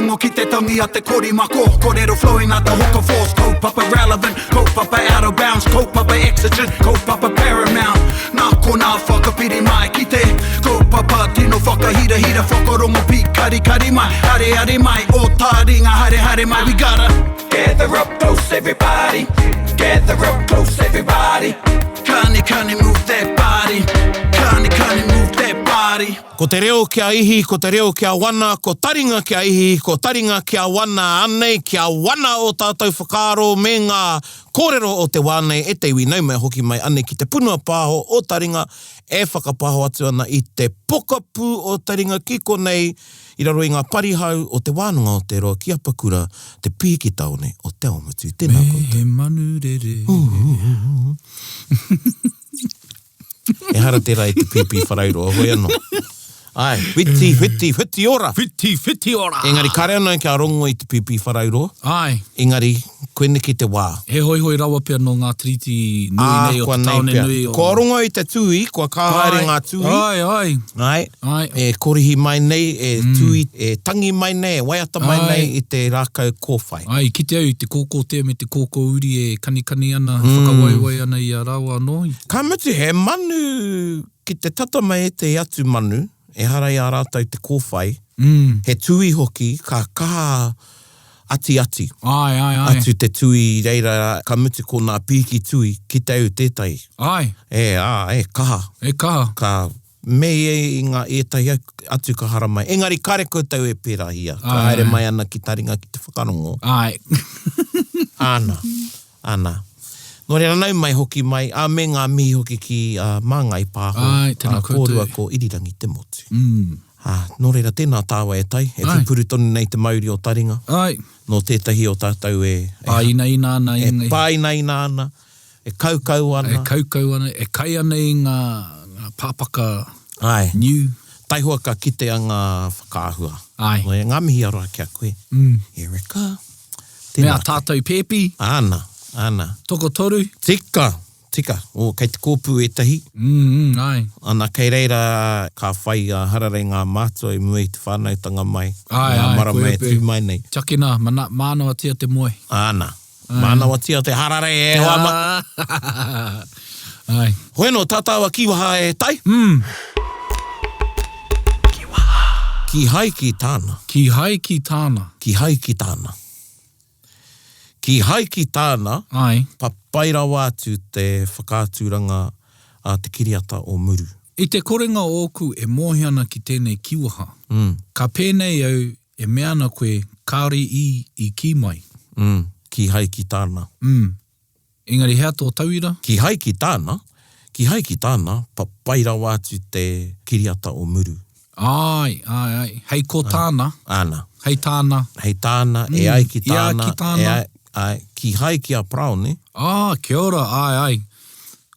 whakarongo ki te tangi a te korimako. Kōrero flowing out the hook of force. Kaupapa relevant, kaupapa out of bounds, kaupapa exigent, kaupapa paramount. Nā ko nā whakapiri mai ki te kaupapa tino whakahira whakarongo pi kari mai. Hare mai, o tā ringa hare mai. We gotta gather up close everybody. Gather up close everybody. Kani move that body. Kani move that body. Ko te reo kia ihi, ko te reo kia wana, ko taringa kia ihi, ko taringa kia wana, anei kia wana o tātou whakaaro me ngā kōrero o te wānei e te iwi nau mai hoki mai ane ki te punua pāho o taringa e whakapāho atu ana i te pokapū o taringa ki konei i raro i ngā parihau o te wānanga o te roa ki apakura te piki taone o te aumutu. Tēnā koutou. Me he manu rere. E hara tērā i te pipi wharairoa, hoi anō. Ai, whiti ora. Whiti ora. Engari kare anō kia rongo i te pipi wharairoa. Ai. Engari, koene ki te wā. He hoi rawa pia no ngā triti nui nei o te taone nui. Ko rongo i te tui, kua kāhaere ngā tui. Ai. E korihi mai nei, e tui, e tangi mai nei, e waiata mai nei i te rākau kōwhai. Ai, ki te au, te kōkō te me te kōkō uri e kani ana, whakawaiwai ana i a rawa anō. Ka mutu, he manu, ki te tata mai e te atu manu, e hara i a rātau te kōwhai, he tui hoki, ka kaha ati. Ai. Atu te tui reira, ka mutu ko nā piki tui, ki te au tētai. Ai. E kaha. Ka me i ngā ētai atu ka hara mai. Engari kare koutou e pērā hia. Ka haere mai ana ki taringa ki te whakarongo. Ai. Ana. Nō reira nau mai hoki mai, a me ngā mihi hoki ki māngai pāho. Ai, tēnā koutou. Kōrua ko irirangi te motu. Nō reira tēnā tāua e tai, e pupuru tonu nei te mauri o taringa. Ai. Nō tētahi o tātou e ina ana. E pāina ana, e kaukau ana. E kai ana i ngā pāpaka new. Taihua ka kite a ngā whakaahua. Ai. Nō e ngā mihi aroa kia koe. Erika. Mea tātou pēpi. Ana. Toko toru. Tika. O, kei te kōpū e tahi. Ai. Ana kei reira ka whai harare ngā mātua i mua i te whānautanga mai. Ai, marama e tū mai nei. Chakina, mānawa tia te moe. Ana. Mānawa tia te harare e wama. Ai. Hoi no, tātāua kiwaha e tai? Ki hai ki tāna. Ki hai ki tāna, papairawa atu te whakāturanga a te kiriata o muru. I te korenga oku e mōhiana ki tēnei kiwaha. Ka pēnei au e meana koe kāri i ki mai. Ki hai ki tāna. Engari hea tō tauira? Ki hai ki tāna, papairawa atu te kiriata o muru. Ai. Hei ko tāna. Ana. Hei tāna. E ai ki tāna. Ki hai ki a prau, ne? Kia ora, ai.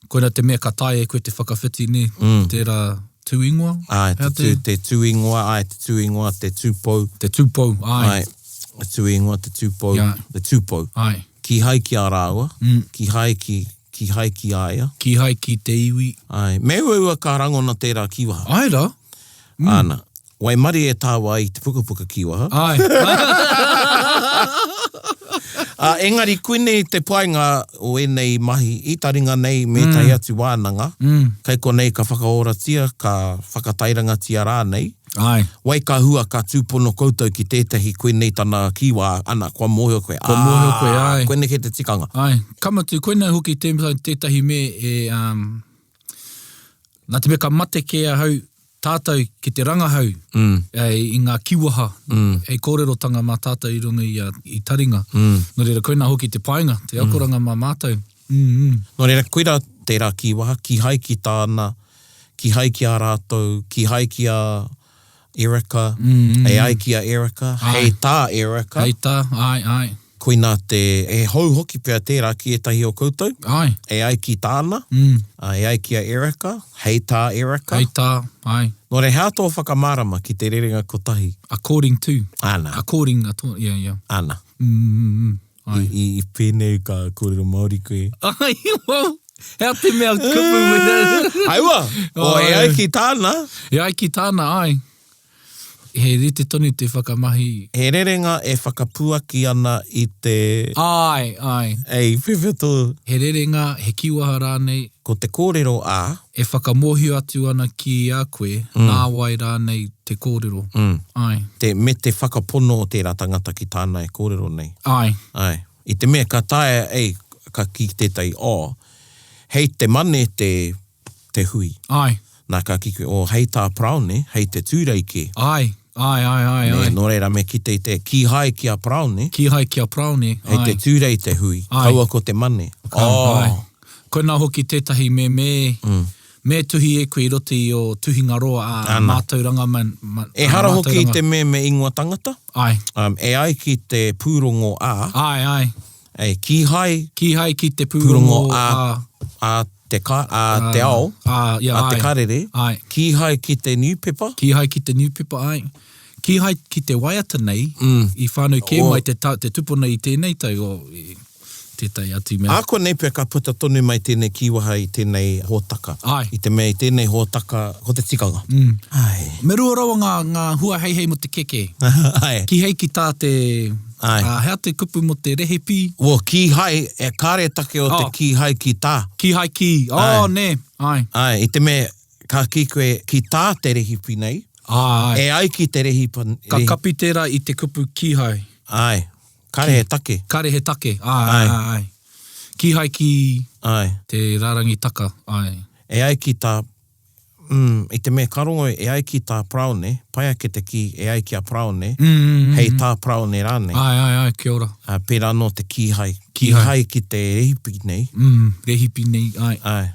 Koina te mea ka tae e koe te whakawhiti, ne? Tērā tūingoa? Te tūingoa, te tūpou. Te tūpou, ai. Te tūingoa, te tūpou, te tūpou. Ai. Ki hai ki a rāua, ki hai ki aia. Ki hai ki te iwi. Ai. Me ua ka rangona tērā kiwaha. Ai rā? Ana. Wai mari e tāua i te pukapuka kiwaha. Ai. Engari, koene te painga o enei mahi i taringa nei me tai atu wānanga. Kei konei ka whakaoratia, ka whakatairangatia rānei. Ai. Wai ka hua ka tūpono koutou ki tētahi koenei tana kiwa ana kua mōhio koe. Ai. Koene ke te tikanga. Ai. Kamatu, koene hoki tētahi me e... nā te me ka mate ke a hau tātou ki te rangahau i ngā kiwaha e kōrerotanga mā tātou i runga i taringa. Nō reira koina hoki te painga, te akoranga mā mātou. Nō reira koira tērā kiwaha, ki hai ki tāna, ki hai ki a rātou, ki hai ki a Erika, e ai ki a Erika, hei tā Erika. Hei tā, ai. Koina e hau hoki pia tērā ki e tahi o koutou. Ai. E ai ki tāna, e ai ki a Erika, hei tā Erika. Hei tā, ai. Nō re hea tō whakamārama ki te rerenga kotahi. According to. Ana. According, yeah. Ana. I pēnei ka kōrero Māori koe. Ai, wow. Hea te mea kupu with that. Aiwa, o e ai ki tāna. E ai ki tāna, ai. He rite tonu te whakamahi. He rerenga e whakapuaki ana i te... Ai. Ei, whiwhitu. He rerenga, he kiwaha rānei. Ko te kōrero a... E whakamohio atu ana ki a koe, nā wai rānei te kōrero. Ai. Me te whakapono o tērā tangata ki tāna e kōrero nei. Ai. I te mea ka tae, ka ki tētai hei te mane te hui. Ai. Nā ka ki koe, hei tā praone, hei te tūreike. Ai. Nō reira me ki te ki hai ki a praone. Ki hai ki a praone. Hei te tūrei te hui. Kaua ko te mane. Ai. Koina hoki tētahi me tuhi e koe roti o tuhinga roa a mātauranga man. E hara hoki te me ingoa tangata. Ai. E ai ki te pūrongo a. Ai. Ki hai ki te pūrongo a te ao. Te karere. Ai. Ki hai ki te newspaper. Ki hai ki te newspaper, ai. Ki hai ki te waiata nei, i whānau ke mai te tupuna i tēnei tau o tētai atu mea. Ako nei pia ka puta tonu mai tēnei kiwaha i tēnei hōtaka. Ai. I te mea i tēnei hōtaka, ko te tikanga. Ai. Me rua rawa ngā hua hei mo te keke. Ai. Ki hei ki tā te... hea te kupu mo te rehepi. Ki hai, e kāre take o te ki hai ki tā. Ki hai ki, ne. Ai. I te mea, ka ki koe ki tā te rehipi nei. Ai. E ai ki te rehipa. Ka kapi tērā i te kupu ki hai. Ai. Kare he take. Kare he take. Ai. Ki hai ki te rarangi taka. Ai. E ai ki tā, i te mea karongo e ai ki tā praone, paia ke te ki e ai ki a praone, hei tā praone rāne. Ai, kia ora. Pērā no te ki hai. Ki hai ki te rehipi nei. Rehipi nei, ai.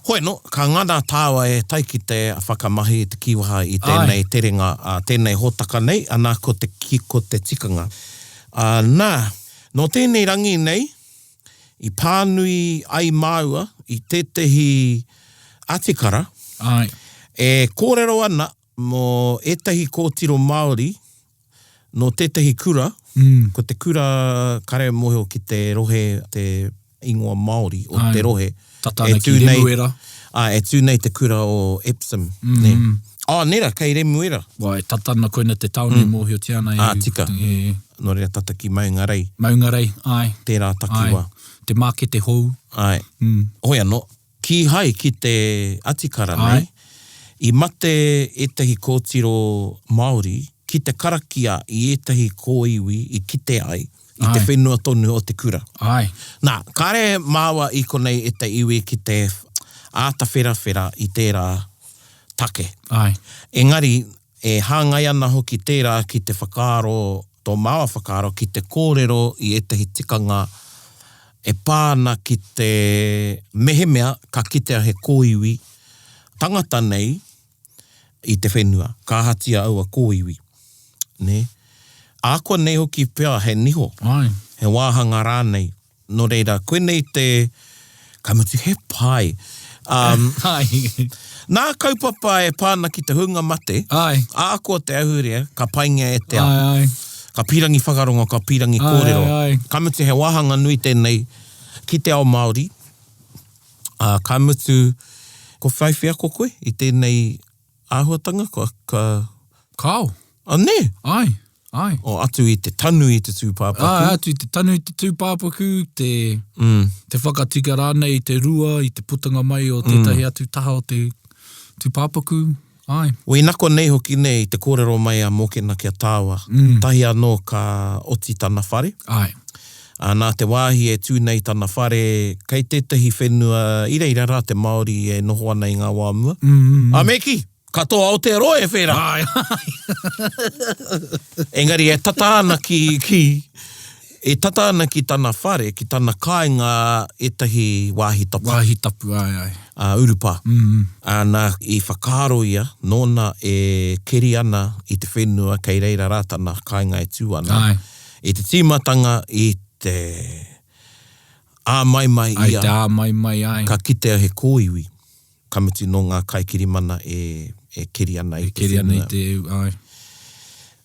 Hoi no, ka ngana tāua e tai ki te whakamahi te kiwaha i tēnei terenga, tēnei hōtaka nei, anā ko te tikanga. Nā, no tēnei rangi nei, i pānui ai māua, i tētahi atikara, e kōrero ana mo etahi kōtiro Māori, no tētahi kura, ko te kura kare moho ki te rohe, te ingoa Māori o te rohe. Tatana ki Remuera. E tū nei te kura o Epsom. Nera, kei Remuera. Wai, tatana koina te taone mōhio te ana. Tika. No rea tata ki Maungarei. Maungarei, ai. Tērā takiwa. Te māke te hou. Ai. Hoi anō, ki hai ki te atikara nei, i mate etahi kōtiro Māori, ki te karakia i etahi kōiwi, i kite ai, i te whenua tonu o te kura. Ai. Nā, kare māua i konei e te iwi ki te ātawhera i tērā take. Ai. Engari, e hāngai ana hoki tērā ki te whakaaro, tō māua whakaaro, ki te kōrero i etahi tikanga, e pāna ki te mehemea ka kitea he kōiwi, tangata nei i te whenua, ka hatia aua kōiwi. Ne? Ākua nei hoki pia he niho. Ai. He wāhanga rānei. No reira, koe nei te... Ka mutu he pai. Nā kaupapa e pāna ki te hunga mate. Ai. Ākua te ahurea, ka painga e te au. Ai. Ka pirangi whakaronga, ka pirangi kōrero. Ai. Ka mutu he wāhanga nui tēnei ki te ao Māori. Ka mutu ko whaiwhia ko koe i tēnei āhuatanga. Kao. Ne? Ai. O atu i te tanu i te tūpāpaku. Atu i te tanu i te tūpāpaku, te whakatika rānei, te rua, i te putanga mai o tētahi atu taha o te tūpāpaku. Ai. O inako nei hoki nei te kōrero mai a mokena kia tāua. Tahi anō ka oti tana whare. Ai. Nā te wāhi e tū nei tana whare, kei tētahi whenua, ireira rā te Māori e noho ana i ngā wāmua. Meki! Katoa o te roe, whera. Ai. Engari, e tataana ki tana whare, ki tana kāinga etahi wāhi tapu. Wāhi tapu, ai. Urupa. Nā i whakaaro ia, nōna e keri ana i te whenua kei reira rā tana kāinga e tū ana. Ai. I te tīmatanga i te āmaimai ia. Ai, te āmaimai, ai. Ka kitea he kōiwi. Kamutu no ngā kaikirimana e keri ana i te whenua. Ai.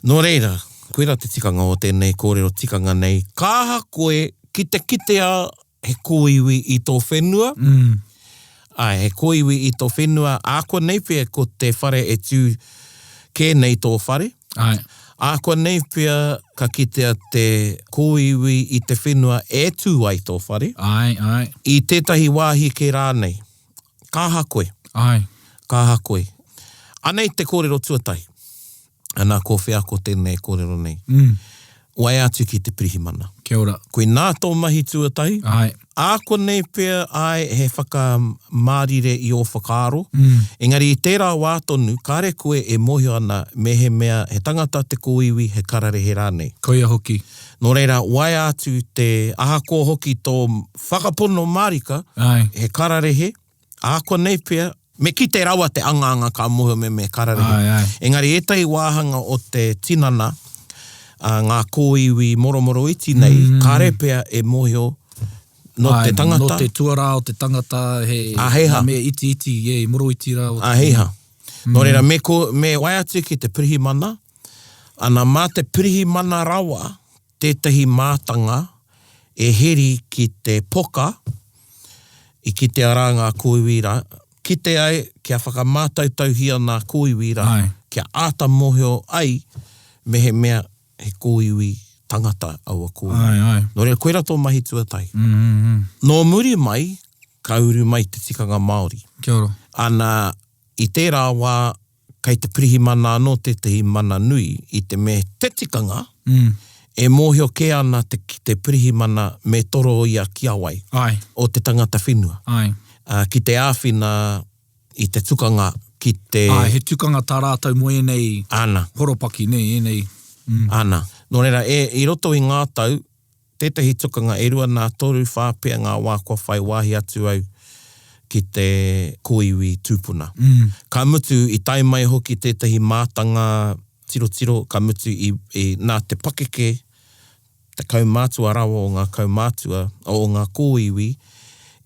Nō reira, koera te tikanga o tēnei kōrero tikanga nei, kāha koe ki te kitea he kōiwi i tō whenua. Ai, he kōiwi i tō whenua. Ākua nei pia ko te whare e tū kēnei tō whare. Ai. Ākua nei pia ka kitea te kōiwi i te whenua e tū ai tō whare. Ai. I tētahi wāhi ke rānei. Ka hakoe. Ai. Ka hakoe. Anei te kōrero tuatai. Anā ko whea ko tēnei kōrero nei. Wai atu ki te pirihimana. Kia ora. Koe nā tō mahi tuatai. Ai. Ākua nei pia ai he whakamārire i o whakaaro. Engari i tērā wā tonu, kāre koe e mohio ana me he mea he tangata te kōiwi he kararehe rānei. Koia hoki. Nō reira, wai atu te ahako hoki tō whakapono marika, Ai. he kararehe. Ākua nei pia, me ki te rawa te anganga ka mohio me kararehe. Ai. Engari etahi wāhanga o te tinana, ngā kōiwi moromoro iti nei, kāre pia e mohio no te tangata. No te tuara o te tangata he... Aheha. Me iti, moro iti rā. Aheha. Nō reira, me waiati ki te pirihimana, ana mā te pirihimana rawa, tētahi mātanga e heri ki te poka, i ki te ara ngā kōiwira, ki te ai, kia whakamātautauhia ngā kōiwira, kia āta mohio ai, me he mea he kōiwi tangata aua kōiwi. Ai. Nō reira, koera tō mahi tuatai. Nō muri mai, ka uru mai te tikanga Māori. Kia ora. Ana i tērā wā, kei te pirihimana anō tētahi mana nui, i te me te tikanga, e mōhio ke ana te pirihimana me toro ia ki awai. Ai. O te tangata whenua. Ai. Ki te āwhina, i te tukanga, ki te... Ai, he tukanga tā rātau mo enei... Ana. Horopaki, enei... Ana. Nō reira, i roto i ngā tau, tētahi tukanga e rua nā toru whāpea ngā wā kua whai wāhi atu au ki te kōiwi tūpuna. Ka mutu i tai mai hoki tētahi mātanga tiro, ka mutu i nā te pakeke, te kaumātua rawa o ngā kaumātua, o ngā kōiwi,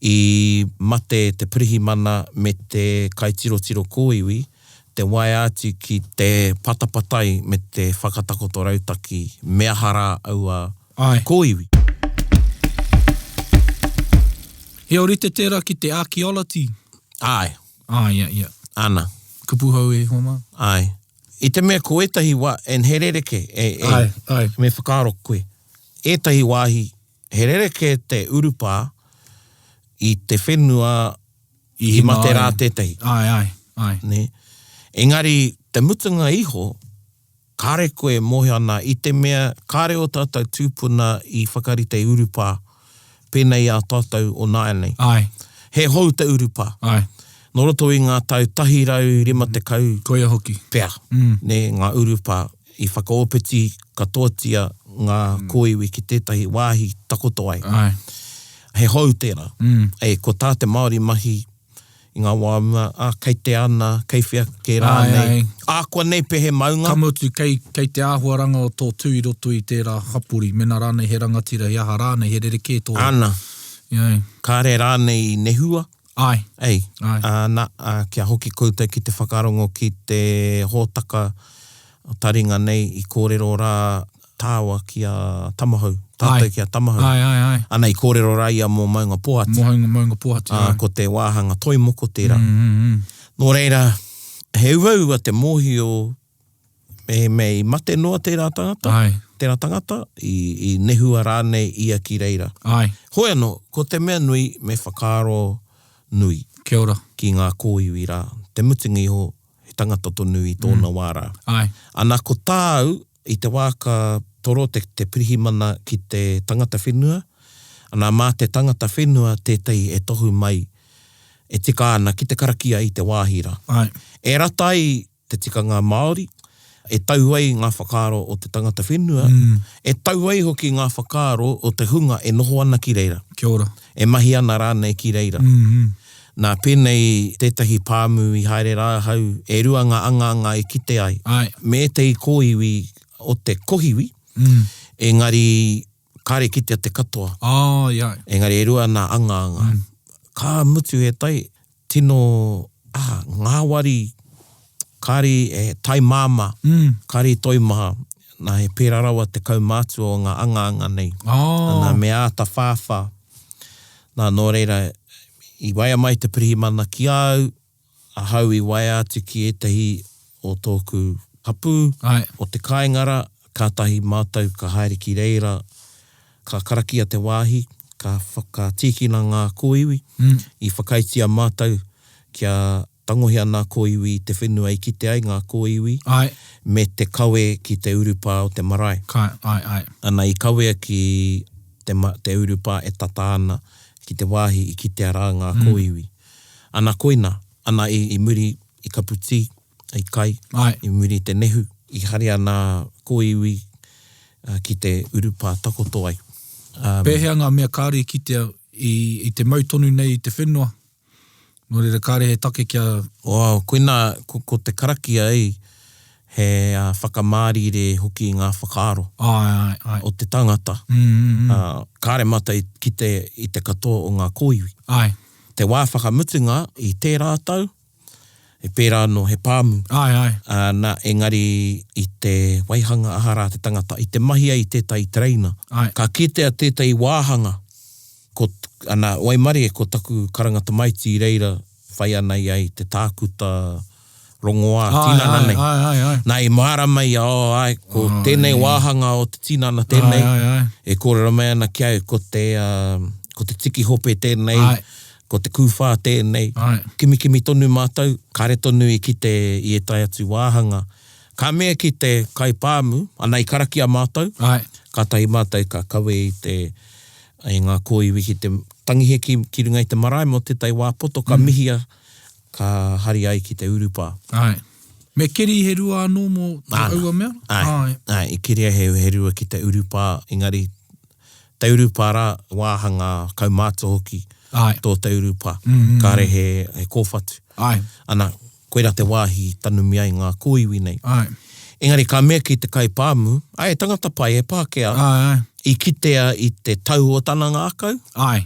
i mate te pirihimana me te kai tiro kōiwi, te wai atu ki te patapatai me te whakatakoto rautaki mea hara aua kōiwi. He orite tērā ki te archaeology. Ai. Ia. Ana. Kupuhau e homa. Ai. I te mea ko etahi wā, en he rereke, Ai. me whakaaro koe. Etahi wāhi, he rereke te urupā i te whenua i mate rā tētahi. Ai. Ne? Engari, te mutunga iho, kāre koe mohi ana i te mea kāre o tātou tūpuna i whakarite urupā, pēnei a tātou o nāianei. Ai. He hou te urupā. Ai. Nō roto i ngā tau tahirau rima te kau. Koia hoki. Pea. Ne, ngā urupā i whakaopiti katoatia ngā kōiwi ki tētahi wāhi takoto ai. Ai. He hou tērā. Ko tā te Māori mahi i ngā wāmua, kei te ana, kei whia ke rānei. Ākua nei pe he maunga. Kamutu kei te āhuaranga o tō tū i roto i tērā hapuri. Mena rānei he rangatira i aha rānei he rereke tō. Ana. Iai. Kāre rānei nehua. Ai. Kia hoki koutou ki te whakarongo ki te hōtaka taringa nei i kōrero rā tāua ki a Tamahau. Tātou ki a Tamahau. Ai. Ana i kōrero rā ia mō maunga pohati. Maunga pohati. Ko te wāhanga toimoko tērā. Nō reira, he uaua te mōhio me i mate noa tērā tangata. Ai. Tērā tangata i nehua rānei ia ki reira. Ai. Hoi anō, ko te mea nui me whakaaro nui. Kia ora. Ki ngā kōiwi rā. Te mutingi ho, he tangata tonu i tōna wārā. Ai. Ana ko tāu, i te wāka toro te pirihimana ki te tangata whenua, ana mā te tangata whenua tētai e tohu mai, e tika ana ki te karakia i te wāhira. Ai. E ratai te tikanga Māori, e tau ai ngā whakaaro o te tangata whenua, e tau ai hoki ngā whakaaro o te hunga e noho ana ki reira. Kia ora. E mahi ana rānei ki reira. Nā pēnei tētahi pāmu i haere rāhau, e ruanga anganga e kite ai. Ai. Me te i kōiwi o te kohiwi, engari kāre kitea te katoa. Ia. Engari e rua nā anganga. Kā mutu e tai, tino, ngāwari, kāri e tai māma, kāri toi maha, nā he pērarawa te kaumātua o ngā anganga nei. Nā me āta whāwha. Nā nō reira, i waia mai te pirihimana ki au, a hau i waia atu ki etahi o tōku hapu Ai. o te kāingara, kātahi mātou ka haere ki reira, ka karakia te wāhi, ka whakatīkina ngā kōiwi, i whakaitia mātou kia tangohia ngā kōiwi, te whenua i kite ai ngā kōiwi, Ai. me te kawe ki te urupā o te marae. Ai. Ana i kawea ki te urupā e tata ana ki te wāhi i kite ara ngā kōiwi. Ana koina, ana i muri i ka puti, i kai, Ai. i muri te nehu, i haria ngā kōiwi ki te urupā takoto ai. Pēhea ngā mea kāre kitea i te mautonu nei i te whenua. Nō reira kāre he take kia... Koina, ko te karakia ai, he whakamārire hoki i ngā whakaaro Ai. o te tangata. Kāre mata i te katoa o ngā kōiwi. Ai. Te wā whakamutunga i tērā tau, e pērā no he pāmu. Ai. Nā engari i te waihanga ahara te tangata, i te mahia i tētai treina. Ai. Ka kitea tētai wāhanga, ana waimari e ko taku karangata maiti i reira, whai ana i ai te tākuta rongoā, tinana nei. Ai. Nā i mahara mai, ko tēnei wāhanga o te tinana tēnei, Ai. e kōrera mai ana ki au, ko te tiki hope tēnei, Ai. ko te kūwhā tēnei, Ai. kimi tonu mātou, kāre tonu i e tai atu wāhanga. Ka mea ki te kai pāmu, ana i karakia mātou, Ai. kātahi mātou ka kawe i ngā kōiwi ki te tangihe ki runga i te marae mo te tai wāpoto, ka mihia, ka hari ai ki te urupā. Ai. Me keri he rua anō mō te aua mea? Ai, i keria he rua ki te urupā, engari, te urupā rā wāhanga kaumāto hoki, Ai. tō te urupā. Kāre he kōwhatu. Ai. Ana, koera te wāhi tanu mi ai ngā kōiwi nei. Ai. Engari, ka mea ki te kai pāmu, ai, tangata pai e Pākehā, Ai. i kitea i te tau o tana ngā akau, Ai.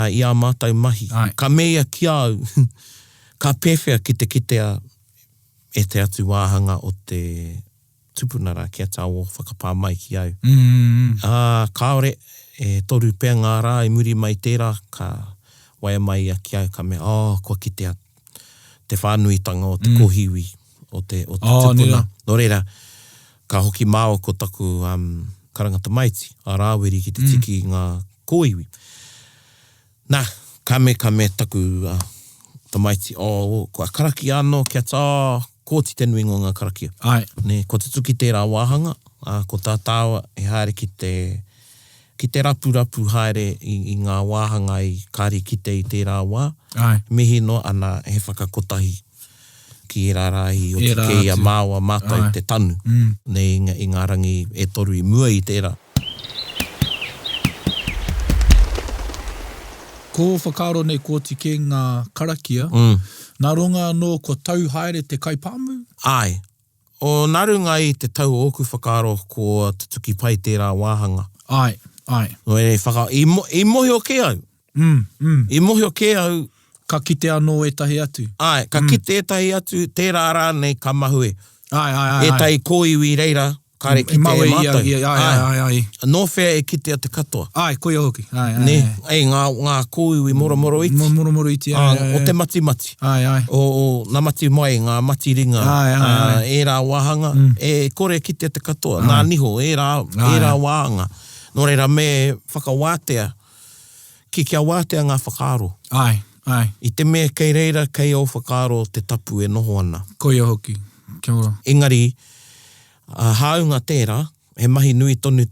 i a mātou mahi. Ai. Ka mea ki au, ka pēwhea ki te kitea e te atu wāhanga o te tupunara ki a tāo whakapā mai ki au. Kāore, e toru pēr ngā rā i muri mai tērā, ka waia mai a ki au ka mea, kua kitea te whānuitanga o te kohiwi, o te tupuna. Nō reira, ka hoki māo ko taku karangata maiti, a rāweri ki te tiki ngā kōiwi. Nā, ka me taku ta maiti, kua karaki anō kia tā, kōti te nui ngā karakia. Ai. Ne, ko te tuki tērā wāhanga, ko tā tāua e haere ki te rapu haere i ngā wāhanga i kāri kite i tērā wā. Ai. Mihi no ana he whakakotahi ki e rārai o te kei a māua mātai te tanu. Ne i ngā rangi e toru i mua i tērā. Ko whakaaro nei kōti ke ngā karakia, nā runga anō ko tau haere te kai pāmu? Ai. O nā runga i te tau oku whakaaro ko te tuki pai tērā wāhanga. Ai. No e i mohi o ke au. I mohi o ke au. Ka kite anō e tahi atu. Ai, ka kite e tahi atu, tērā rā nei ka mahue. Ai. E tai kōiwi reira, kāre kite e mātou. Ai. Nō whea e kite a te katoa. Ai, koia hoki. Ai. Ne, ngā kōiwi moro iti. Moro iti, ai. O te mati. Ai. O nā mati mai, ngā mati ringa. Ai. E rā wāhanga, e kore kite a te katoa. Nā niho, e rā wāhanga. Nō reira me whakawātea, ki kia wātea ngā whakaaro. Ai. I te mea kei reira, kei au whakaaro te tapu e noho ana. Koia hoki. Kia ora. Engari, haunga tērā, he mahi nui tonu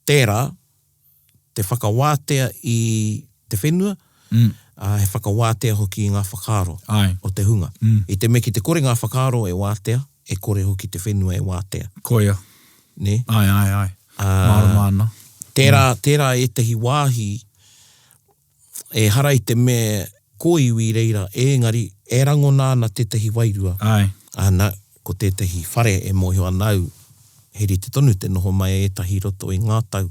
tērā, te whakawātea i te whenua, he whakawātea hoki i ngā whakaaro o te hunga. I te me ki te kore ngā whakaaro e wātea, e kore hoki te whenua e wātea. Koia. Ne? Ai. Māra. Tērā e tehi wāhi e hara i te me kōiwi reira, engari e rango nāna te tehi wairua. Ai. Ana, ko te tehi whare e mohio anau, heri te tonu te noho mai e tahi roto i ngā tau,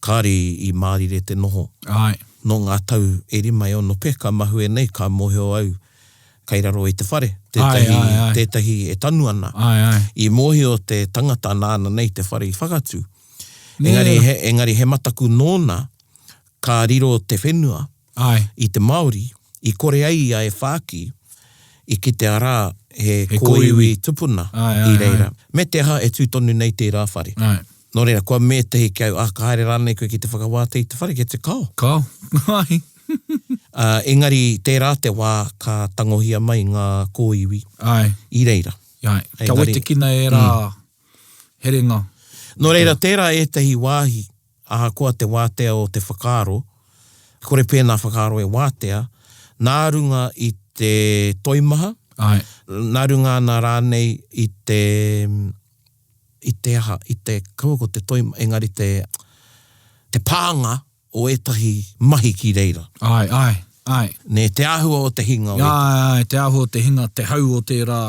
kāri i mārire te noho. Ai. No ngā tau e rimai ono peka mahue nei, ka mohio au, kai raro i te whare, tētahi e tanu ana. Ai. I mohio te tangata nāna nei te whare i whakatu. Engari he mataku nōna, ka riro te whenua, Ai. i te Māori, i kore ai a e whāki, I kite ara he He kōiwi tupuna Ai, I reira. Me te aha e tūtonu nei te rāwhare. Ai. Nō reira, kua me te ki au, ka haere rānei koe ki te whakawāte I te whare, ki te kao. Kao. Ai. Engari, tērā te wā ka tangohia mai ngā kōiwi Ai. I reira. Ai. Ka Engari- wai te kina e rā herenga. Nō reira, tērā e tehi wāhi, aha koa te wātea o te whakaaro, kore pēnā whakaaro e wātea, nā runga I te toimaha, Ai. nā runga nā rānei I te aha, I te kaua ko te toimaha, engari te pānga o etahi mahi ki reira. Ai, ai, ai. Ne te āhua o te hinga. Ai, ai, te aho o te hinga, te hau o te rā,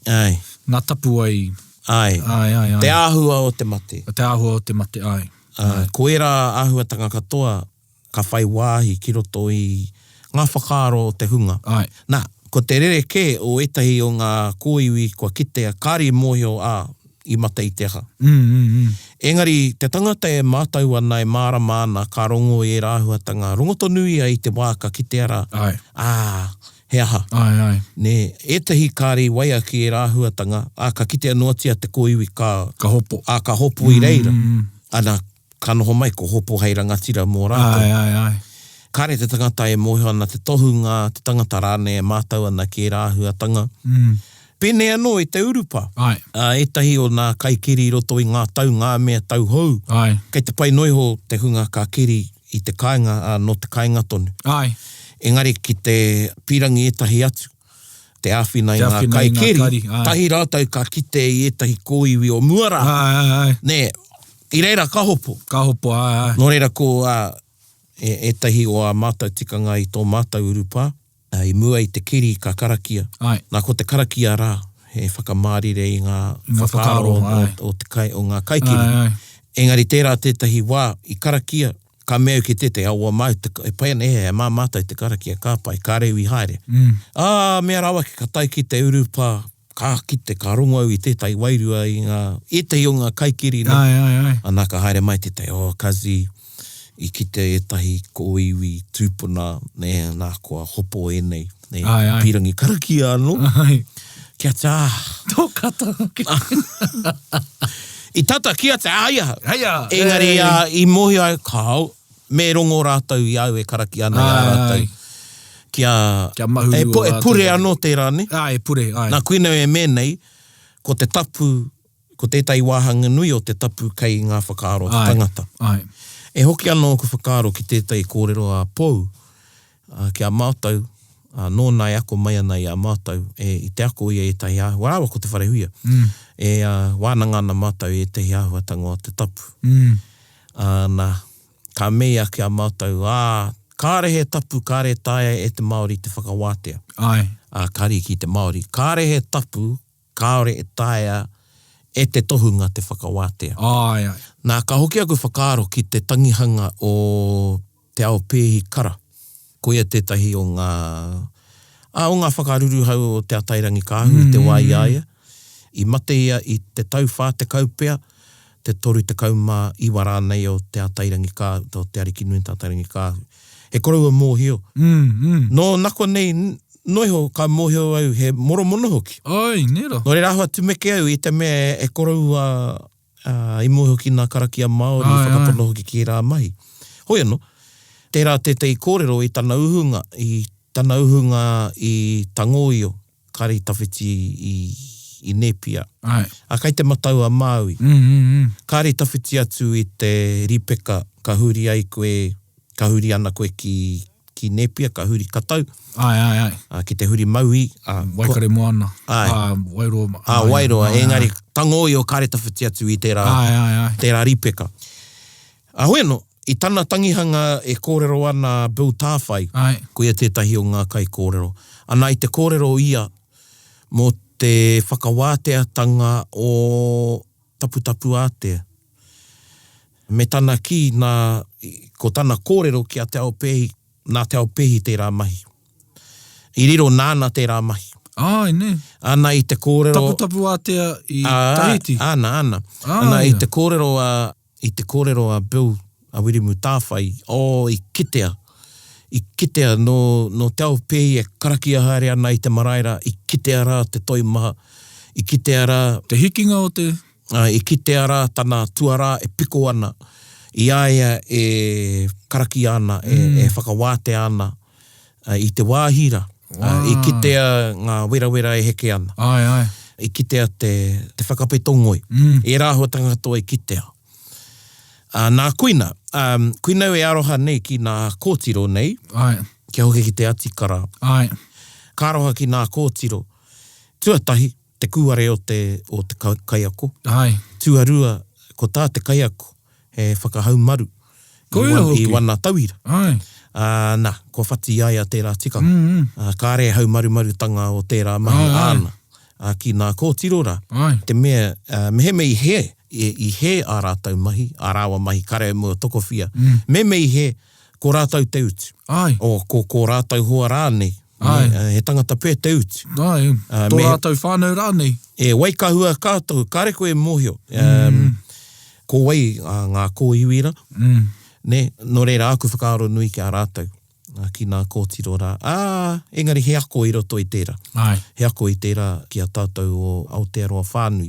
Ai, ngā tapu ai. ai. Ai, ai, ai. Te āhua o te mate. Te aho o te mate, ai. Ko era āhuatanga katoa, ka whai wāhi ki roto I ngā whakaaro o te hunga. Ai. Nā, ko te rereke o etahi o ngā kōiwi kua kitea, kāri mōhio I mata I te aha. Engari, te tangata e mātau ana e mārama ana ka rongo e rāhuatanga, rongoto nui ai te wā ka kite ara. Ai. He aha. Ai, ai. Ne, etahi kāri waia ki e rāhuatanga, ka kite anoatia te kōiwi ka hopo. Ka hopo I reira. Ana, ka noho mai ko hopo hei rangatira mō rātou. Ai, ai, ai. Kāre te tangata e mōhio ana te tohunga, te tangata rāne e mātau ana ki e rāhuatanga. Pēne anō I te urupa. Ai. Etahi o nā kaikiri roto I ngā tau, ngā mea tau hou. Ai. Kei te pai noiho te hunga ka kiri I te kāinga, no te kāinga tonu. Ai. Engari ki te pirangi etahi atu, te āwhina I Te ngā āwhina I ngā kaikiri, kari, ai. tahi rātau ka kite I etahi kōiwi o muara. Ai, ai, ai. Ne, I reira ka hopo. Ka hopo, ai, ai. Nō reira ko etahi o a mātau tikanga I tō mātau urupa, I mua I te kiri ka karakia. Ai. Nā ko te karakia rā, he whakamārire I ngā whakaaro ai. o ngā kaikiri. Ai, ai. Engari tērā tētahi wā I karakia, ka mea ki te aua mau, e pai ana e mā mātai te karakia ka pai, ka reu I haere. Mea rawa ki ka tai ki te urupa, ka kite, ka rongo au I tētai wairua I ngā, etahi o ngā kaikiri. Ai, ai, ai. Anā ka haere mai tētai, kazi, I kite etahi kōiwi tūpuna, ne, nā kua hopo e nei, ne, Ai, ai. pirangi karakia anō. Ai. Kia tā. Tō kata. I tata kia te aia. Heia. Engari I mohi ai kāu, me rongo rātau I au e karaki ana I a rātau. Kia mahuru o E rātou. pure anō tērā ne. Ai, pure, ai. Nā kuina e mēnei, ko te tapu, ko tētai wāhanga nui o te tapu kei ngā whakaaro te tangata. Ai. E hoki anō ko whakaaro ki tētai kōrero a pou, ki a mātau, nō nai ako mai ana I a mātau, I te ako ia e tahi ahu, warawa ko te wharehuia, wānanga ana mātau e tehi ahuatanga o te tapu. Nā, ka mea ki a mātau, kāre he tapu, kāre taia e te Māori te whakawātea. Ai. Kari ki te Māori. Kāre he tapu, kāre e taia e te tohunga te whakawātea. Ai, ai. Nā, ka hoki aku whakaaro ki te tangihanga o te ao pēhi kara. Ko ia tētahi o ngā whakaruru hau o te atairangi kāhu I te waiaia. I mate ia I te tauwhā te kaupea, te toru te kaumā iwa rānei o te atairangi kāhu, o te ariki nui te atairangi kāhu. He korua mōhio. No nako nei, noiho ka mōhio au he moro mono hoki. Ai, nera. No re rāhua tumeke au I te mea e korua I mōhio ki nā karakia Māori I whakapono hoki ki rā mahi. Hoi anō, tērā tētai kōrero I tana uhunga, I Tangoio, kari tawhiti I Nepia. Ai. Kai te matau a Māui. Kari tawhiti atu I te ripeka, ka huri ai koe, ka huri ana koe ki Nepia, ka huri katau. Ai, ai, ai. Ki te huri maui. Waikare moana. Ai. Wairoa. Wairoa, engari Tangoio kare tawhiti atu I tērā ripeka. Hoi anō, I tana tangihanga e kōrero ana Bill Tāwhai, ko ia tētahi o ngā kai kōrero. Ana I te kōrero ia mō te whakawāteatanga o tapu ātea. Me tana ki ko tana kōrero ki a te ao pehi, nā te ao pehi tērā mahi. I riro nāna tērā mahi. Ai, ne. Ana I te kōrero... Tapu ātea I Tahiti. Ana. Ana I te kōrero a Bill a Wirimu Tāwhai, I kitea, I kitea no te au pēi e karakia haere ana i te maraira, I kitea rā te toimaha, I kitea rā... Te hikinga o te... I kitea rā tana tuarā e piko ana, I aia e karakia ana, e whakawāte ana I te wāhira. I kitea ngā wera e heke ana. Ai. I kitea te whakapetongoi. E rāhua tangatoa I kitea. Nā kuina. Kuina e aroha nei ki nā kōtiro nei. Ai. Kia hoki ki te atikara. Ai. Kāroha ki nā kōtiro. Tuatahi, te kuare o te kaiako. Ai. Tuarua, ko tā te kaiako, he whakahaumaru. I wana tauira. Ai. Nā, ko whati aia tērā tikanga. Kāre haumaru-tanga o tērā mahi āna. Ki nā kōtiro rā. Ai. Te mea, meheme I he ā rātau mahi, ā rāwa mahi, kare mua tokowhia. Meheme I he, ko rātau te utu. Ai. O ko rātau hoa rānei. Ai. He tangata pē te utu. Ai. Tō rātau whānau rānei. E waikahua kātou, kāre koe mōhio. Ko wai ngā kōiwira. Ne, no reira aku whakaaro nui ki a rātau. Ki nā kōtiro rā. Engari he ako I roto I tērā. Ai. He ako I tērā ki a tātou o Aotearoa whānui.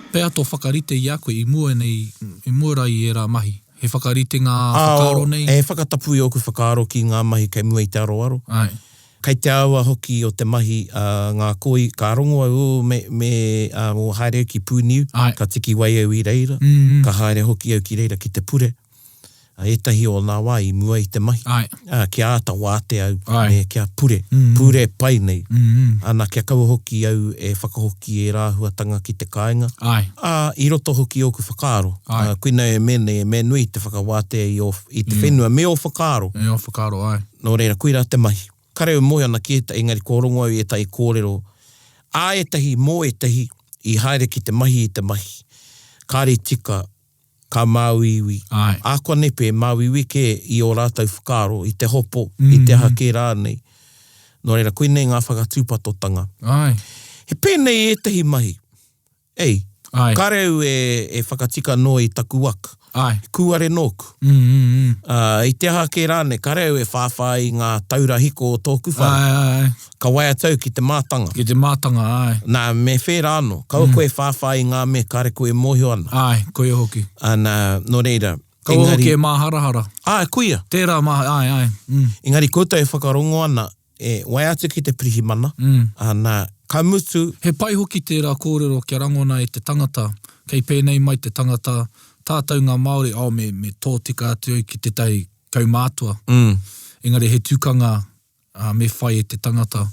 Pea tō whakarite I a koe I mua nei, I mua rai e rā mahi. He whakarite ngā whakaaro nei? E whakatapu I oku whakaaro ki ngā mahi kei mua I te aroaro. Ai. Kei te aua hoki o te mahi ngā koi ka rongo au me o haere ki pūniu, ka tiki wai au I reira, ka haere hoki au ki reira ki te pure. Etahi o nā wā I mua I te mahi. Kia ata wāte au, me kia pure, pure pai nei. Ana kia kaua hoki au e whakahoki e rāhuatanga ki te kāinga. I roto hoki oku whakaaro. Kuina e me nui te whakawāte I te whenua, me o whakaaro. Me o whakaaro, ai. Nō reira, kuira te mahi. Kareu moe ana ki engari kōrongo au e tai kōrero. Etahi mō etahi I haere ki te mahi I te mahi. Kāre tika, ka māuiwi. Ākua nepe māuiwi ke I o rātau whakaaro, I te hopo, I te hake rānei. Nō reira, koe nei ngā whakatūpatotanga. He pēnei etahi mahi. Kareu e whakatika no I taku waka. Kuare nōku. I te hake rāne, kareu e whāwhai ngā taura hiko o tōku whara. Ka wai atau ki te mātanga. Ki te mātanga, ai. Nā, me whēra anō. Kaua koe whāwhai ngā me kare koe mōhio ana. Ai, koe hoki. Nō reira. Kaua hoki e māharahara. Kuia. Tērā ai. Engari koutou e whakarongo ana, e wai atu ki te pirihimana. Ka mutu. He pai hoki tērā kōrero kia rangona e te tangata. Kei pēnei mai te tangata. Tātou ngā Māori, me tōtika atu ki te tai kaumātua. Engari he tūkanga me whai e te tangata.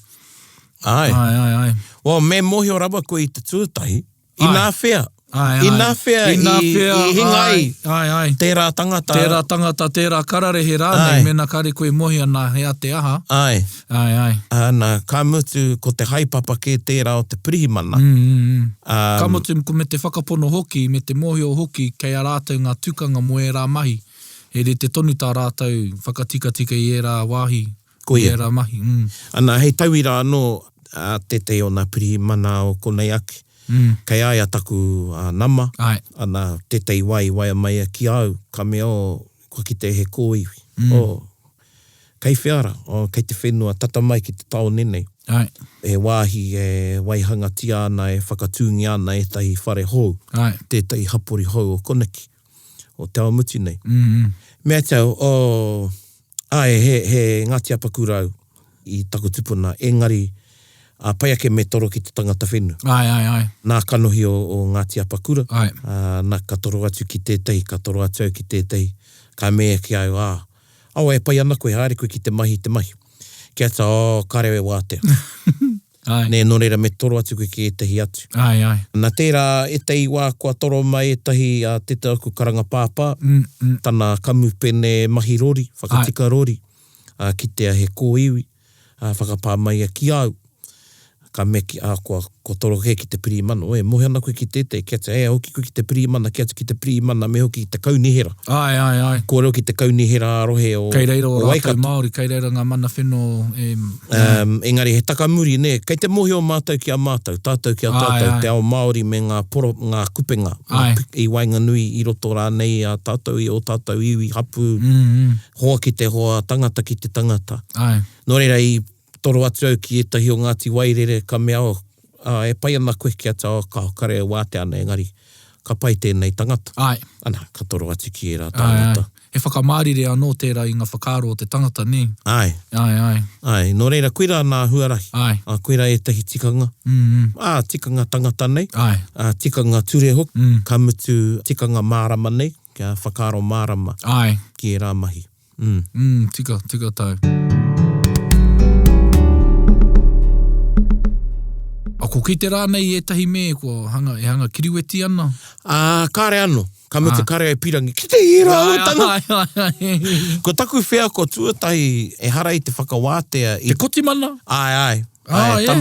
Ai. Well, me mōhio rawa koe I te tuatahi. I nā whea. I nā whea I hingai. Ai. Tērā tangata. Tērā tangata, tērā kararehe rānei. Mena kare koe mohi ana he a te aha. Ai. Ana, ka mutu ko te haipapa ke tērā o te pirihimana. Ka mutu ko me te whakapono hoki, me te mōhio hoki, kei a rātou ngā tukanga mo e rā mahi. He re te tonu tā rātou whakatika I e rā wāhi. I e rā mahi. Ana, hei tauira anō te o nā pirihimana o konei ake. Kei aia taku nama. Ana, te tei wai mai ki au. Ka mea ko ki te he kōiwi. Kei whiara, kei te whenua tata mai ki te tao nenei. E wāhi e waihangati ana e whakatūngi ana e tai whare hou. Te tai hapori hou o koneki. O te awamuti nei. Mea tau, he Ngāti Apakurau I taku tupuna. Engari, pai ake me toro ki te tangata whenua. Nā kanohi o Ngāti Apakura. Nā ka toro atu ki tētahi, ka toro atu au ki tētahi. Ka mea ki au, awa e pai ana koe, haere koe ki te mahi. Kia ta, kare e wātea. Ne no reira me toro atu koe ki etahi atu. Nā tērā etahi wā kua toro mai etahi te aku karanga pāpā. Tana kamu pene mahi rori, whakatika rori. Ki te he kōiwi, whakapā mai ki au. ka me ki a ko toro he ki te pirimana. Oe, mohe ana koe ki tētai, kia te hoki koe ki te pirimana, kia te ki te pirimana, me hoki ki te kaunihera. Ai. Ko reo ki te kaunihera arohe o Kei reira o Waikato. rātou Māori, kei reira ngā mana whenua. Engari, he takamuri, ne, kei te mohi o mātou ki a mātou, tātou ki a tātou, Ai. te ao Māori me ngā kupenga, Ai. I Wainganui, I roto rānei, a tātou I o tātou iwi, hapu, hoa ki te hoa, tangata ki te tangata. Ai. Nō reira I toro atu au ki etahi o Ngāti Wairere, ka mea o, e pai ana koe ki ata o ka hokare o wāte ana, engari, ka pai tēnei tangata. Ai. Ana, ka toro atu ki e rā tangata. He whakamārire anō tērā I ngā whakaaro o te tangata, ne? Ai. Ai, nō reira, koira nā huarahi. Ai. Koira e tahi tikanga. Tikanga tangata nei. Ai. Tikanga ture hok. Ka mutu tikanga mārama nei. Kia whakaaro mārama. Ai. Ki e rā mahi. Tika tau. Ako ki te rānei e tahi me, ko hanga kiriweti ana? Kāre ano. Ka mutu kare ai pirangi. Ki te ira o tanga. Ko taku whea ko tuatahi e hara I te whakawātea. Te kotimana? Ai.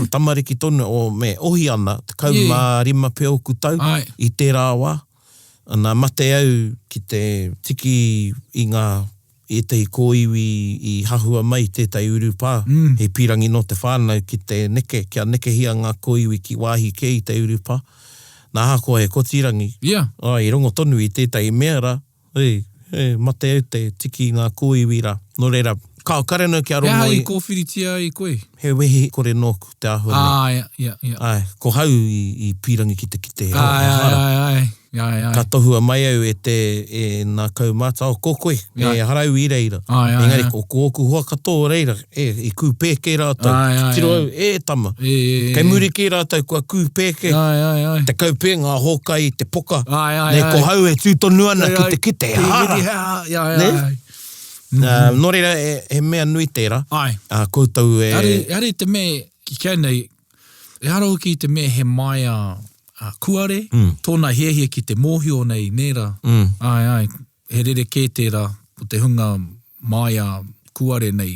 Tamariki tonu o me ohi ana. Te kaumā rima pe oku tau. I tērā wā. Ana mate au ki te tiki I ngā etahi kōiwi I hahua mai tētai urupā. He pirangi no te whānau ki te neke, kia nekehia ngā kōiwi ki wāhi ke I te urupā. Nā hako he kotirangi. I rongo tonu I tētai mea rā. Mate au te tiki ngā kōiwi rā. Nō reira, kao karenau ki a rongo Hea I kōwhiritia I koe? He wehi kore nōku te ahua. Ai. Ko hau I pirangi ki te Ai. Ka tohua mai au e nā kaumata o kokoe, e harau I reira. Engari, ko oku hoa katoa reira, I kūpēke rātou. Tiro au, tama. Kei muri ki rātou kua kūpēke. Te kaupē ngā hoka I te poka. Ne ko hau e tūtonu ana ki te kite. Nō reira, he mea nui tērā. Koutou e... Are te me, ki kai nei, e haro ki te me he maia... kuare, tōna hiehie ki te mōhio nei, nera. Ai. He rere kē tērā, o te hunga maia kuare nei.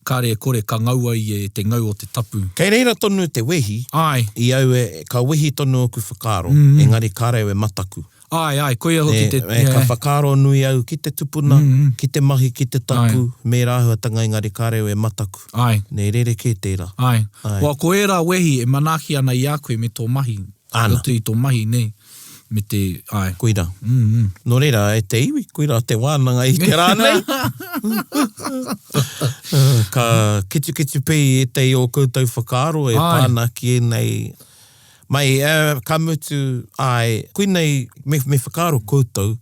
Kāre kore ka ngaua I te ngau o te tapu. Kei reira tonu te wehi, I au ka wehi tonu o ku whakaaro, engari kāre au e mataku. Ai, koe hoki te... Ka whakaaro nui au ki te tupuna, ki te mahi, ki te taku, me rāhuatanga engari kāre au e mataku. Ne rere kē tērā. Wa ko e rā wehi e manaki ana I a koe me tō mahi. Ana. I tō mahi, ne. Me te... Koira. Nō reira, e te iwi, koira te wānanga I te rānei. Ka kitu pei e te I o koutou whakaaro e pāna ki e nei... Mai, ka mutu, koe nei me whakaaro koutou,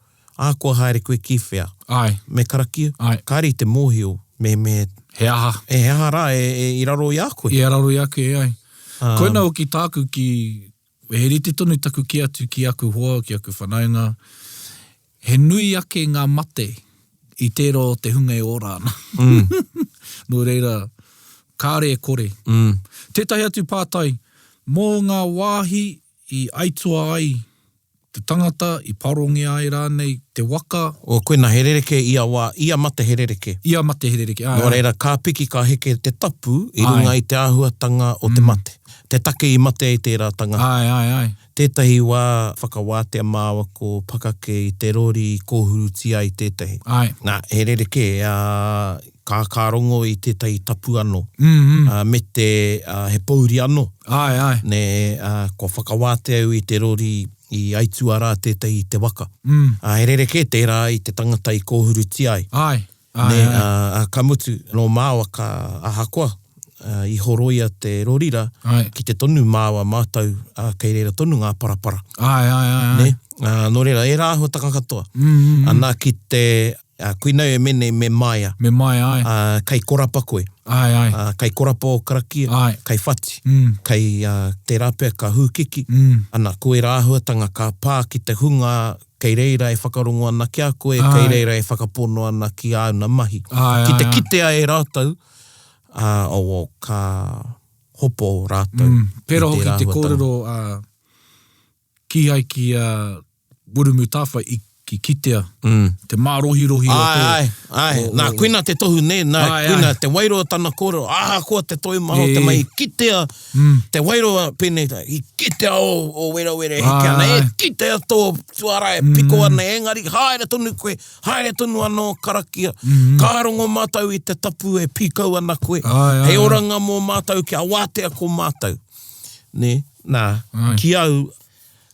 kua haere koe ki whea. Me karakia. Kāri te mōhio, me... He aha. He aha rā, I raro I a koe. I raro I a koe, Koe nau ki tāku ki... He rite tonu taku ki atu ki aku hoa, ki aku whanaunga. He nui ake ngā mate I tēro te hunga e orāna. Nō reira, kāre e kore. Tētahi atu pātai, mō ngā wāhi I aitua ai, te tangata, I parongi ai rānei, te waka. O koe na herereke ia mate herereke. Ia mate herereke. Nō reira, ka piki ka heke te tapu, I runga I te āhuatanga o te mate. Te take I mate I tērā tanga. Tētahi wā whakawātea māua ko pakake I te rori I kōhurutia I tētahi. Nā, herereke, ka rongo I tētahi tapu ano. Me te he pauri ano. Ne, ko whakawātea au I te rori I aitua rā tētahi I te waka. Herereke tērā I te tangata I kōhurutia ai. Ne, ka mutu no māua ka ahakoa. I horoia te rorira ki te tonu māua mātau kei reira tonu ngā parapara. Ne? Nō reira, e rāhua takakatoa. Anā ki te kuinau e mene me maia. Kei korapa koe. Kei korapa o karakia. Kei whati. Kei te rapea ka hūkiki. Anā koe rāhuatanga ka pā ki te hunga kei reira e whakarongo ana ki a koe, kei reira e whakapono ana ki auna mahi. Ki te kitea e rātau, o ka hopo rātau. Pera hoki te kōrero ki ai ki Urumu Tāwhai I ki kitea. Te mārohi-rohi o tō. Ai. Nā, koina te tohu ne, koina te wairoa tana kōrero, koa te toi maho, te mai kitea, te wairoa pēnei, i kitea o wera wera heke ana, kitea tō tuara e piko ana, engari, haere tonu koe, haere tonu anō karakia, kārongo mātau i te tapu e pikau ana koe, hei oranga mō mātau ki a wātea ko mātau. Ne, nā, ki au,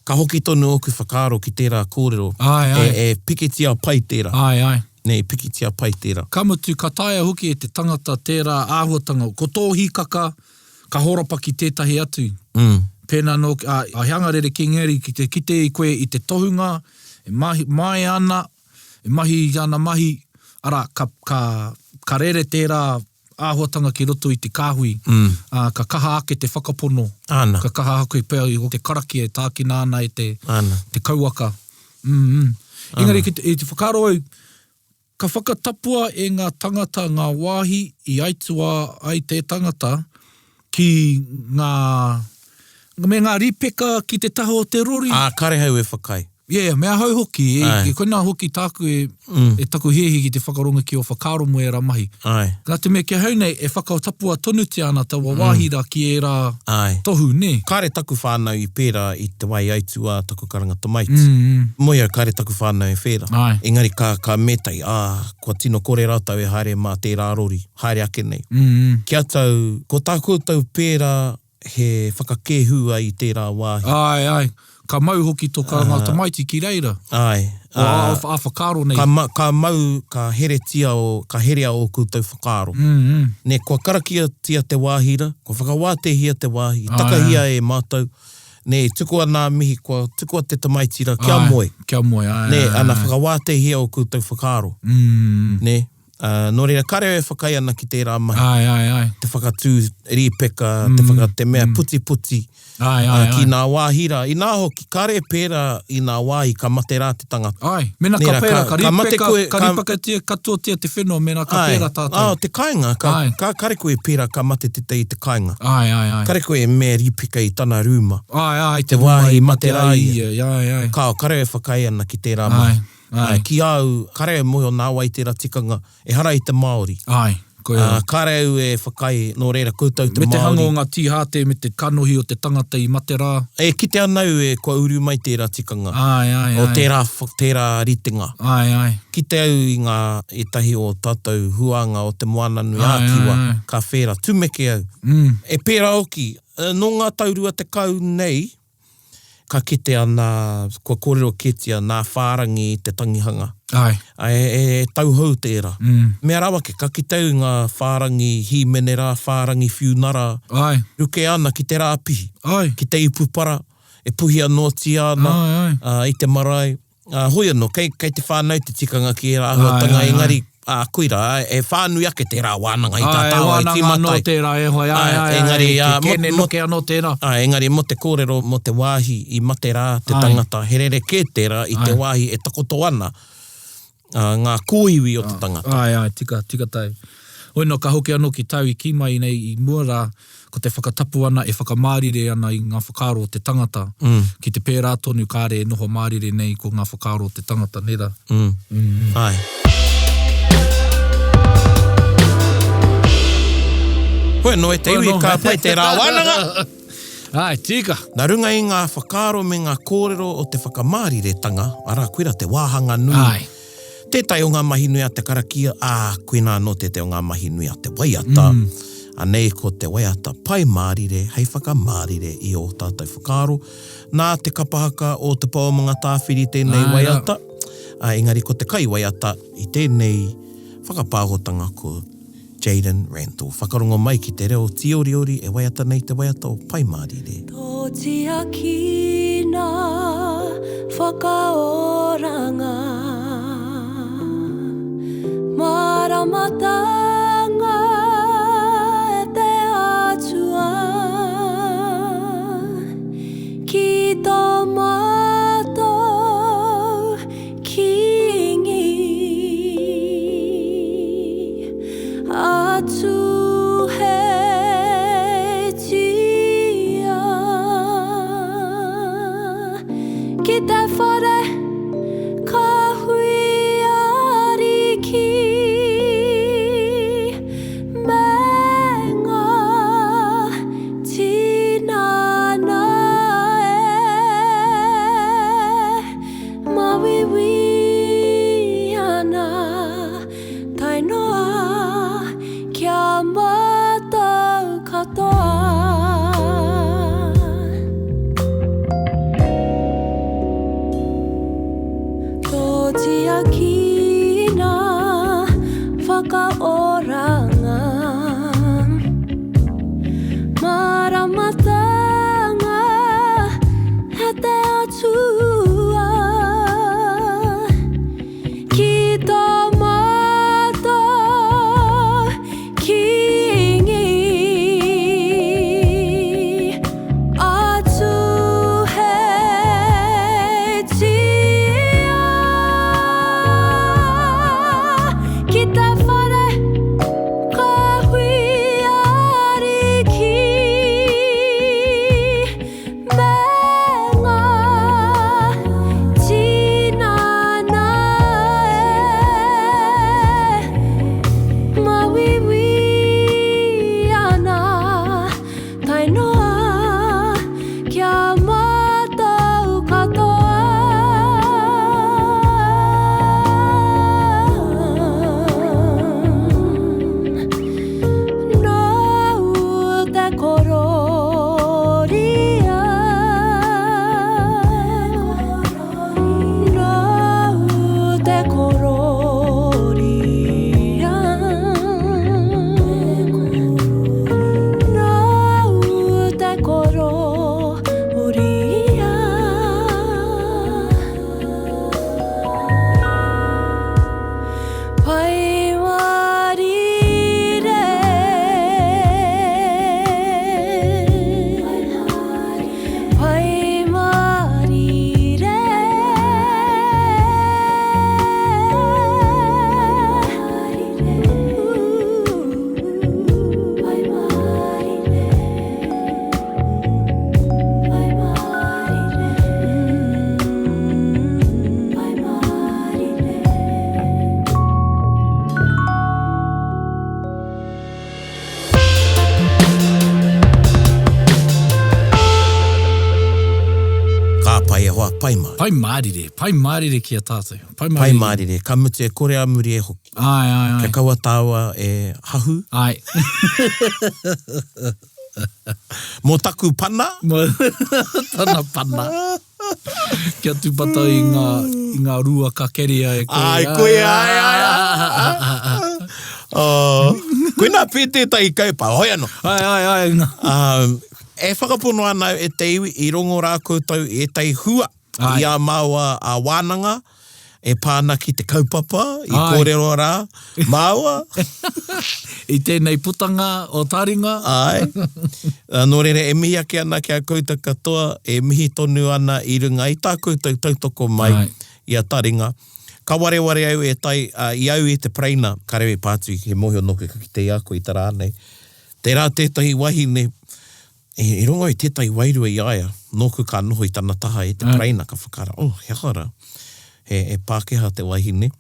ka hoki tonu oku whakaaro ki tērā kōrero. E pikitia pai tērā. Ne, pikitia pai tērā. Kamutu, ka taia hoki e te tangata tērā āhuatanga. Ko tō hikaka, ka horapa ki tētahi atu. Pēnā no, a Hiangarere ki Ngeri, ki te kite i koe i te tohunga, e mai ana, e mahi ana mahi, ara, ka rere tērā āhuatanga ki roto i te kāhui. Ka kaha ake te whakapono. Ana. Ka kaha ake pēr i te karaki e tākina ana e te kauaka. Engari, i te whakaro au, ka whakatapua e ngā tangata, ngā wāhi i aitua ai te tangata ki ngā ripeka ki te taho o te rori. Karehau e whakai. Mea hau hoki, koina hoki tāku e taku hehi ki te whakaronga ki o whakaro mo e rā mahi. Nā te mea kia hau nei, e whakatapua tonu te ana tawa wāhira ki e rā tohu, ne? Kāre taku whānau i pērā i te wai aitua taku karanga tamaiti. Moi au kāre taku whānau e whēra. Engari ka metai, kua tino kore rātau e haere mā tērā rori, haere ake nei. Kia tau, ko tāku tau pērā he whakakehua i tērā wāhi. Ka mau hoki tō karanga tamaiti ki reira. A whakaro nei. Ka mau, ka heretia ka herea o koutou whakaro. Ne, kua karakia tia te wāhira, kua whakawātehia te wāhi, takahia e mātou. Ne, tukua nā mihi, kua tukua te tamaitira, kia moe. Kia moe, Ne, ana whakawātehia o koutou whakaro. Ne, nō reira, kare e whakai ana ki tērā mahi. Te whakatū ripeka, te mea puti-puti. Ki nā wāhira. I nā hoki, kare pērā i nā wāhi ka mate rā te tangata. Mena ka pērā, ka ripaka tia katoa tia te whenua, mena ka pērā tātou. Te kāinga, kare koe pērā ka mate te i te kāinga. Kare koe mea ripika i tana rūma. Te wāhi mate rā ia. Kare e whakai ana ki tērā mahi. Ki au, kare e moho nā wai tērā tikanga, e hara i te Māori. Kare au e whakai, nō reira koutou te Māori. Me te hango ngā tīhāte, me te kanohi o te tangata i mate rā. Kite anau e kua uru mai tērā tikanga. O tērā ritenga. Kite au i ngā etahi o tātou huanga o te moananu ākiwa, ka whēra, tūmeke au. E pērā oki, no ngā taurua te kau nei, ka kite ana, kua kōrero ketia, nā whārangi i te tangihanga. E tauhau tērā. Mea rawake, ka kitau ngā whārangi himenera, whārangi whiunara. Ruke ana ki te rāpihi. Ki te ipupara, e puhi anōti ana, i te marae. Hoi anō, kei te whānau te tikanga ki e rāhuatanga, engari, koira, e whānui ake tērā wānanga i tā tāua i timatai. Wānanga no tērā e hoi, engari, kene noke anō tērā. Engari, mo te kōrero, mo te wāhi i mate rā te tangata, herere kē tērā i te wāhi e takoto ana ngā kōiwi o te tangata. Tika tai. Oino, ka hoki anō ki tau i ki mai nei i mua rā, ko te whakatapu ana, e whakamārire ana i ngā whakaro o te tangata. Ki te pērā tonu kāre e noho mārire nei ko ngā whakaro o te tangata, nera. Koe no e te iwi ka pai te rā wānanga. Tika. Nā runga i ngā whakaro me ngā kōrero o te whakamāriretanga, ara koera te wāhanga nui. Tētai o ngā mahi nui a te karakia, koina no te o ngā mahi nui a te waiata. Anei ko te waiata pai mārire, hei whakamārire i o tātai whakaro. Nā te kapahaka o te paumonga tāwhiri tēnei waiata. Engari ko te kai waiata i tēnei whakapāhotanga ko Jaden Randall. Whakarongo mai ki te reo tioriori e waiata nei te waiata o pai mārire. Tō tia ki nā whakaoranga Maramatanga e te atua Ki tō mātou kingi Atu he tia Ki te whare ka whakaoranga Maramatanga he te atua Ki tō mato kingi Atu he tia Ki te whare ka hui ariki Menga tinana e Mawiwi ana tai noa Kia matau katoa Nau te kororia Nau te kororia Nau te kororia Pai warire Pai marire Pai marire Pai marire Pai marire Ka pai e hoa, pai mā. Pai mārire ki a tātou. Pai mārire, ka mutu e kore a muri e hoki. Ai. Kia kaua tāua e hahu, Ai. mō taku pana, Tana pana. Kia tupata i ngā rua kakeria e koe. ai koe, koe nā pētētai kaupa, hoi anō. Ai. E whakapono ana e te iwi i rongo rā koutou e tei hua Ai. i a maua a wānanga e pāna ki te kaupapa i Ai. kōrero rā maua. I tēnei putanga o taringa. Ai. Nō rere e mihi ake ana kia koutou katoa e mihi tonu ana i runga i tā koutou tautoko mai Ai. i a taringa. Ka wareware au e tai i au i te preina ka rewe pātui he mohi o noke ki te iako i tā rānei. Te rā tētahi wahine e rongo i tētai wairua i aia, nōku ka noho i tana taha e te preina ka whakara. He hara, he Pākehā te wahine.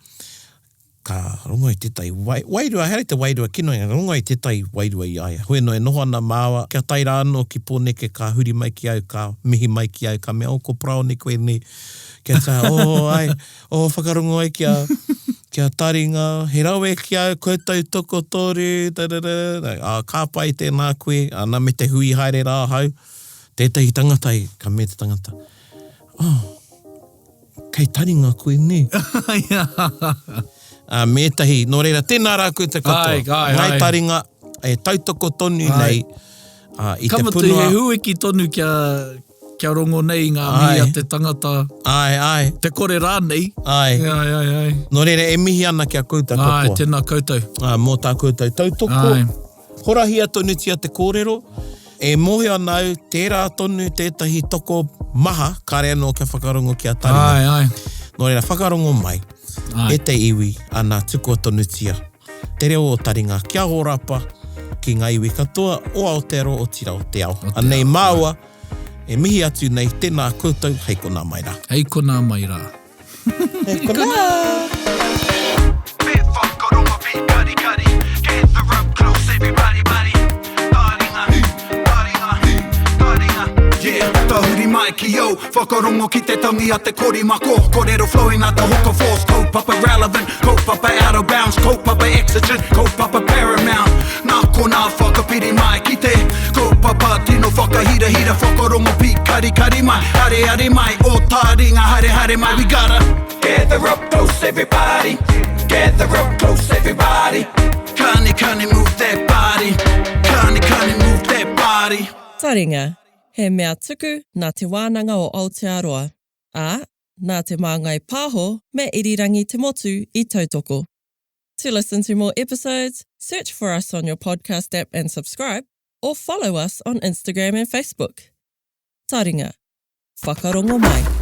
Ka rongo i tētai wairua, here te wairua kino, rongo i tētai wairua i aia. Hoi no e noho ana māua, kia tai rā anō ki pōneke ka huri mai ki au, ka mihi mai ki au, ka mea o ko prao ne koe ne. Kia tā, whakarongo ai kia taringa, he rawe ki au, koutou toko toru, ka pai tēnā koe, ana me te hui haere rā hau, tētahi tangatai, ka me te tangata. Kei taringa koe ne. Mētahi, nō reira, tēnā rā koe te katoa. Ai. Ngai taringa, e tautoko tonu nei, i te Kamatu punua. he hueki tonu kia rongo nei ngā mihi a te tangata. Ai. Te kore rā nei. Ai. Nō reira, e mihi ana kia koutou katoa. Ai, tēnā koutou. Mō tā koutou tautoko. Ai. Horahia tonu tia te kōrero. E mohi ana au, tērā tonu tētahi toko maha, kare anō kia whakarongo kia taringa. Ai. Nō reira, whakarongo mai, e te iwi ana tuko tonu tia. Te reo o taringa, kia horapa ki ngā iwi katoa, o Aotearoa o tira o te ao. Anei māua, e mihi atu nei, tēnā koutou, hei kona mai rā. Hei kona mai rā. Hei kona! Bit whakarongo, bit kari. Get the rope close, everybody, buddy. Taringa. Yeah, tahuri mai ki yo. Whakarongo ki te tangi a te korimako. Kōrero flowing at the hook of force. Kaupapa relevant, kaupapa out of bounds. Kaupapa exigent, kaupapa paramount. Nā kona whakapiri mai ki te kaupapa tino whakahira. Whakarongo pi kari mai. Hare mai, o taringa hare mai. We gotta gather up close, everybody. together up close, everybody. Kani move that body. Kani move that body. Taringa, he mea tuku nā te wānanga o Aotearoa. Nā te māngai pāho me irirangi te motu I tautoko. To listen to more episodes, search for us on your podcast app and subscribe, or follow us on Instagram and Facebook. Taringa, whakarongo mai.